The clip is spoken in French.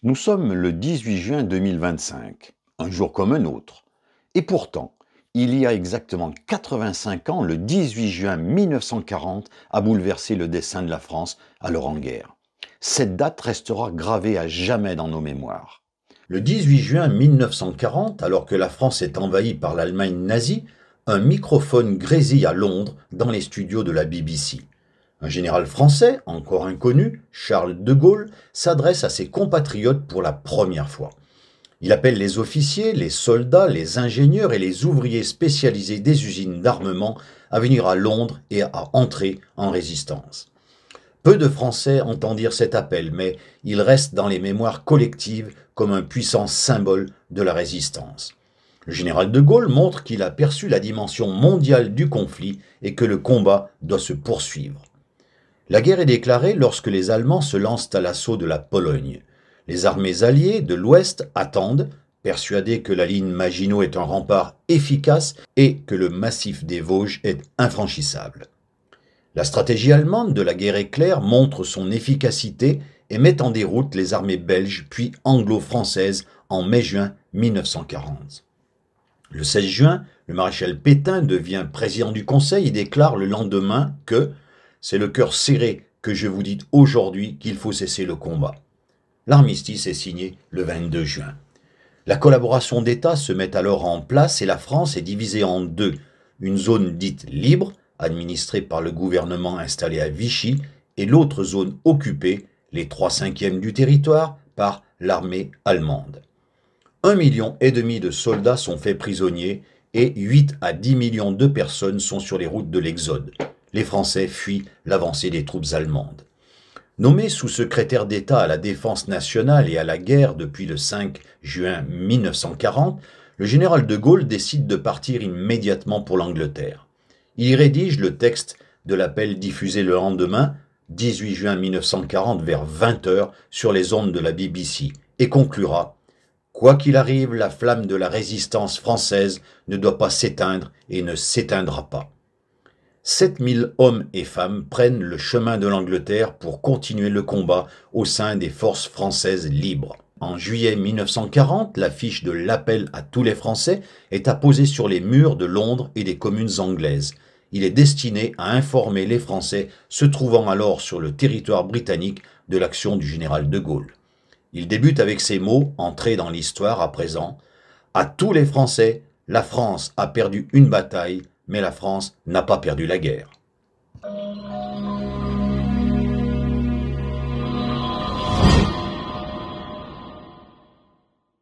Nous sommes le 18 juin 2025, un jour comme un autre. Et pourtant, il y a exactement 85 ans, le 18 juin 1940 a bouleversé le destin de la France, alors en guerre. Cette date restera gravée à jamais dans nos mémoires. Le 18 juin 1940, alors que la France est envahie par l'Allemagne nazie, un microphone grésille à Londres dans les studios de la BBC. Un général français, encore inconnu, Charles de Gaulle, s'adresse à ses compatriotes pour la première fois. Il appelle les officiers, les soldats, les ingénieurs et les ouvriers spécialisés des usines d'armement à venir à Londres et à entrer en résistance. Peu de Français entendirent cet appel, mais il reste dans les mémoires collectives comme un puissant symbole de la résistance. Le général de Gaulle montre qu'il a perçu la dimension mondiale du conflit et que le combat doit se poursuivre. La guerre est déclarée lorsque les Allemands se lancent à l'assaut de la Pologne. Les armées alliées de l'Ouest attendent, persuadées que la ligne Maginot est un rempart efficace et que le massif des Vosges est infranchissable. La stratégie allemande de la guerre éclair montre son efficacité et met en déroute les armées belges puis anglo-françaises en mai-juin 1940. Le 16 juin, le maréchal Pétain devient président du Conseil et déclare le lendemain que « c'est le cœur serré que je vous dis aujourd'hui qu'il faut cesser le combat ». L'armistice est signé le 22 juin. La collaboration d'États se met alors en place et la France est divisée en deux, une zone dite libre, administrée par le gouvernement installé à Vichy, et l'autre zone occupée, les 3/5 du territoire, par l'armée allemande. 1,5 million de soldats sont faits prisonniers et 8 à 10 millions de personnes sont sur les routes de l'exode. Les Français fuient l'avancée des troupes allemandes. Nommé sous-secrétaire d'État à la Défense nationale et à la guerre depuis le 5 juin 1940, le général de Gaulle décide de partir immédiatement pour l'Angleterre. Il y rédige le texte de l'appel diffusé le lendemain, 18 juin 1940 vers 20 h sur les ondes de la BBC, et conclura « Quoi qu'il arrive, la flamme de la résistance française ne doit pas s'éteindre et ne s'éteindra pas. » 7000 hommes et femmes prennent le chemin de l'Angleterre pour continuer le combat au sein des forces françaises libres. En juillet 1940, l'affiche de l'appel à tous les Français est apposée sur les murs de Londres et des communes anglaises. Il est destiné à informer les Français se trouvant alors sur le territoire britannique de l'action du général de Gaulle. Il débute avec ces mots, entrés dans l'histoire à présent. « À tous les Français, la France a perdu une bataille, mais la France n'a pas perdu la guerre. »